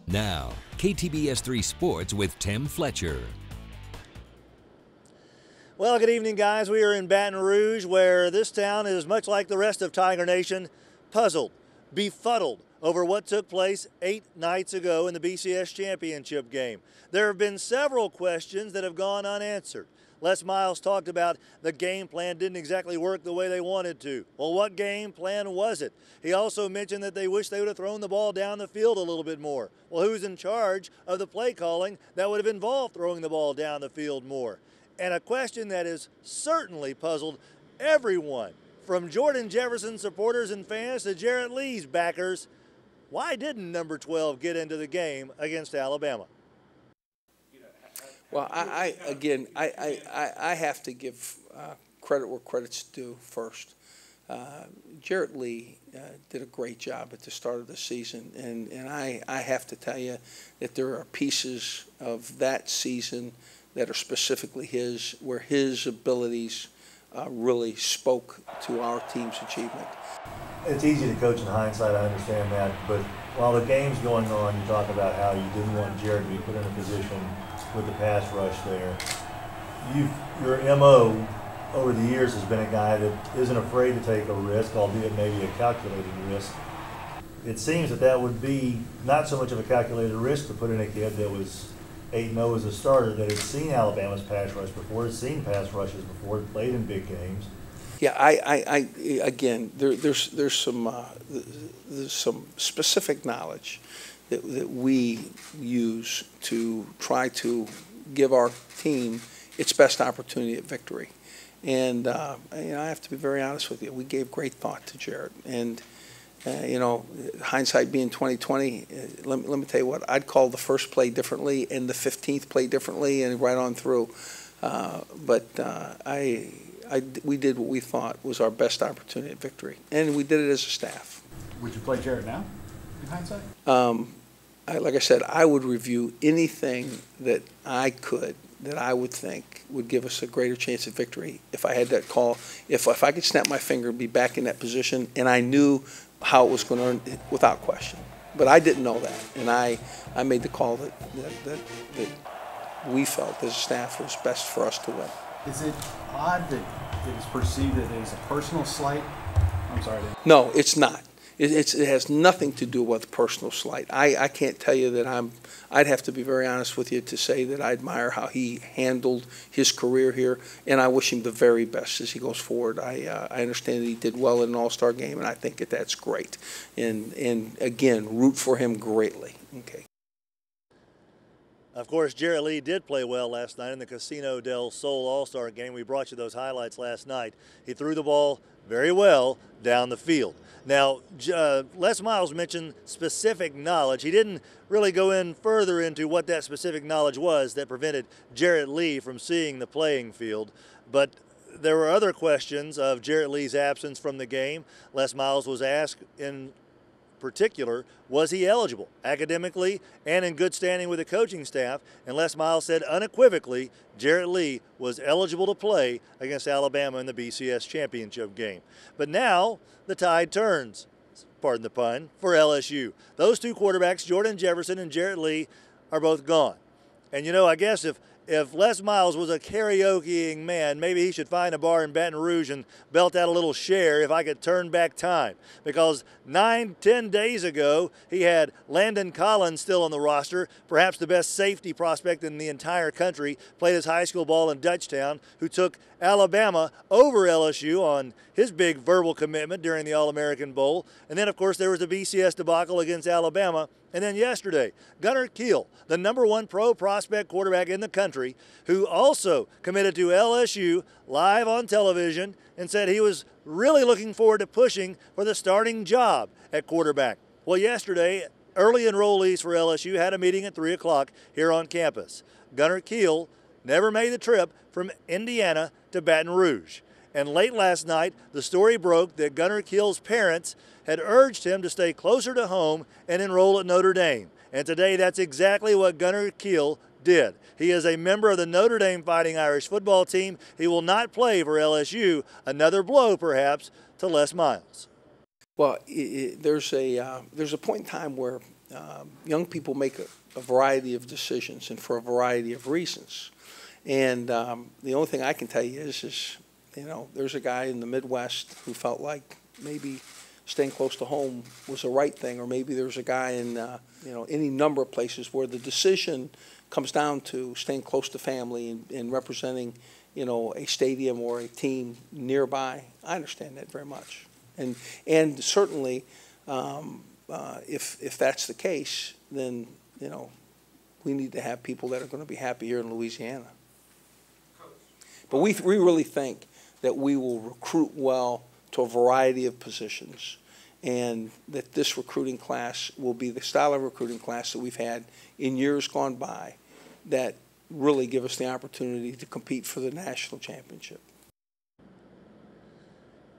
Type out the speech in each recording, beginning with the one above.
Now, KTBS3 Sports with Tim Fletcher. Well, good evening, guys. We are in Baton Rouge, where this town is much like the rest of Tiger Nation, puzzled, befuddled over what took place 8 nights ago in the BCS championship game. There have been several questions that have gone unanswered. Les Miles talked about the game plan didn't exactly work the way they wanted to. Well, what game plan was it? He also mentioned that they wish they would have thrown the ball down the field a little bit more. Well, who's in charge of the play calling that would have involved throwing the ball down the field more? And a question that has certainly puzzled everyone, from Jordan Jefferson supporters and fans to Jarrett Lee's backers. Why didn't number 12 get into the game against Alabama? Well, I have to give credit where credit's due first. Jarrett Lee did a great job at the start of the season, and I have to tell you that there are pieces of that season that are specifically his, where his abilities really spoke to our team's achievement. It's easy to coach in hindsight, I understand that, but while the game's going on, you talk about how you didn't want Jarrett to be put in a position with the pass rush there. Your MO over the years has been a guy that isn't afraid to take a risk, albeit maybe a calculated risk. It seems that would be not so much of a calculated risk to put in a kid that was 8-0 as a starter, that had seen Alabama's pass rush before, had seen pass rushes before, played in big games. Yeah, again, there's some specific knowledge that we use to try to give our team its best opportunity at victory. And I have to be very honest with you. We gave great thought to Jarrett, and hindsight being 20/20. Let me tell you what, I'd call the first play differently and the 15th play differently, and right on through. We did what we thought was our best opportunity at victory, and we did it as a staff. Would you play Jarrett now, in hindsight? Like I said, I would review anything that I could, that I would think would give us a greater chance at victory if I had that call. If I could snap my finger and be back in that position, and I knew how it was going to, without question. But I didn't know that, and I made the call that we felt as a staff was best for us to win. Is it odd that it is perceived that it is a personal slight? I'm sorry. No, it's not. It has nothing to do with personal slight. I can't tell you that I'd have to be very honest with you to say that I admire how he handled his career here, and I wish him the very best as he goes forward. I understand that he did well in an all-star game, and I think that's great. And again, root for him greatly. Okay. Of course, Jarrett Lee did play well last night in the Casino del Sol All-Star game. We brought you those highlights last night. He threw the ball very well down the field. Now, Les Miles mentioned specific knowledge. He didn't really go in further into what that specific knowledge was that prevented Jarrett Lee from seeing the playing field. But there were other questions of Jarrett Lee's absence from the game. Les Miles was asked in particular, was he eligible academically and in good standing with the coaching staff? And Les Miles said unequivocally Jarrett Lee was eligible to play against Alabama in the BCS championship game. But now the tide turns, pardon the pun, for LSU. Those two quarterbacks, Jordan Jefferson and Jarrett Lee, are both gone. And I guess if Les Miles was a karaokeing man, maybe he should find a bar in Baton Rouge and belt out a little Cher, If I Could Turn Back Time. Because 9-10 days ago, he had Landon Collins still on the roster, perhaps the best safety prospect in the entire country, played his high school ball in Dutchtown, who took Alabama over LSU on his big verbal commitment during the All-American Bowl. And then, of course, there was the BCS debacle against Alabama. And then yesterday, Gunnar Kiel, the #1 pro prospect quarterback in the country, who also committed to LSU live on television and said he was really looking forward to pushing for the starting job at quarterback. Well, yesterday, early enrollees for LSU had a meeting at 3 o'clock here on campus. Gunnar Kiel never made the trip from Indiana to Baton Rouge. And late last night, the story broke that Gunnar Kiel's parents had urged him to stay closer to home and enroll at Notre Dame. And today, that's exactly what Gunnar Kiel did. He is a member of the Notre Dame Fighting Irish football team. He will not play for LSU. Another blow, perhaps, to Les Miles. Well, there's a point in time where young people make a variety of decisions and for a variety of reasons. And the only thing I can tell you is, you know, there's a guy in the Midwest who felt like maybe staying close to home was the right thing, or maybe there's a guy in, you know, any number of places where the decision comes down to staying close to family and representing, you know, a stadium or a team nearby. I understand that very much. And certainly, if that's the case, then, you know, we need to have people that are going to be happy here in Louisiana. But we really think that we will recruit well to a variety of positions, and that this recruiting class will be the style of recruiting class that we've had in years gone by that really give us the opportunity to compete for the national championship.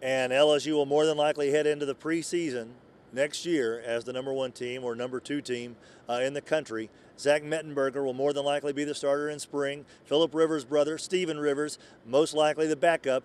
And LSU will more than likely head into the preseason next year as the #1 team or #2 team in the country. Zach Mettenberger will more than likely be the starter in spring. Phillip Rivers' brother, Stephen Rivers, most likely the backup.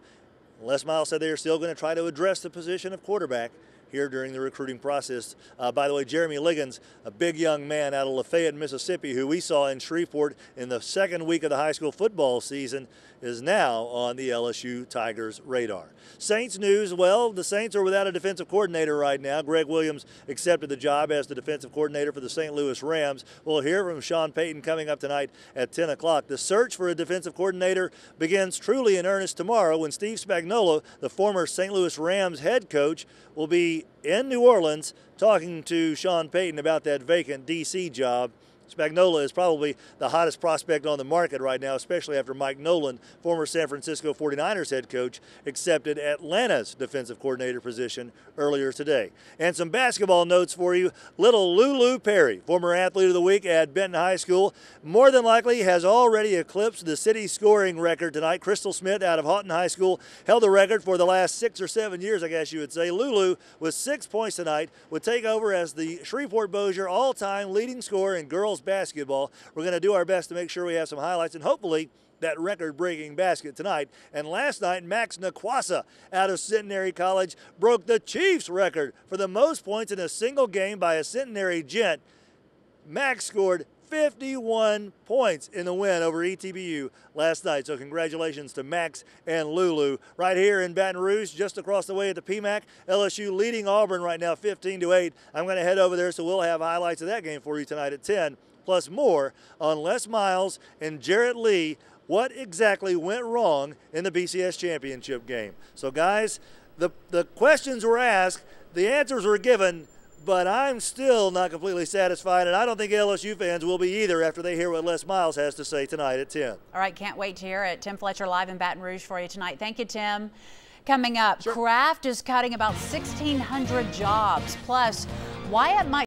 Les Miles said they are still going to try to address the position of quarterback here during the recruiting process. By the way, Jeremy Liggins, a big young man out of Lafayette, Mississippi, who we saw in Shreveport in the second week of the high school football season, is now on the LSU Tigers radar. Saints news, well, the Saints are without a defensive coordinator right now. Greg Williams accepted the job as the defensive coordinator for the St. Louis Rams. We'll hear from Sean Payton coming up tonight at 10 o'clock. The search for a defensive coordinator begins truly in earnest tomorrow when Steve Spagnuolo, the former St. Louis Rams head coach, will be in New Orleans talking to Sean Payton about that vacant D.C. job. Spagnuolo is probably the hottest prospect on the market right now, especially after Mike Nolan, former San Francisco 49ers head coach, accepted Atlanta's defensive coordinator position earlier today. And some basketball notes for you. Little Lulu Perry, former athlete of the week at Benton High School, more than likely has already eclipsed the city scoring record tonight. Crystal Smith out of Houghton High School held the record for the last 6 or 7 years, I guess you would say. Lulu, with 6 points tonight, would take over as the Shreveport-Bossier all-time leading scorer in girls basketball. We're going to do our best to make sure we have some highlights and hopefully that record-breaking basket tonight. And last night, Max Naquassa out of Centenary College broke the Chiefs record for the most points in a single game by a Centenary gent. Max scored 51 points in the win over ETBU last night. So congratulations to Max and Lulu. Right here in Baton Rouge, just across the way at the PMAC, LSU leading Auburn right now 15-8. I'm going to head over there, so we'll have highlights of that game for you tonight at 10, plus more on Les Miles and Jarrett Lee. What exactly went wrong in the BCS championship game? So guys, the questions were asked, the answers were given, but I'm still not completely satisfied, and I don't think LSU fans will be either after they hear what Les Miles has to say tonight at 10. All right, can't wait to hear it. Tim Fletcher live in Baton Rouge for you tonight. Thank you, Tim. Coming up, Kraft is cutting about 1,600 jobs. Plus, Wyatt might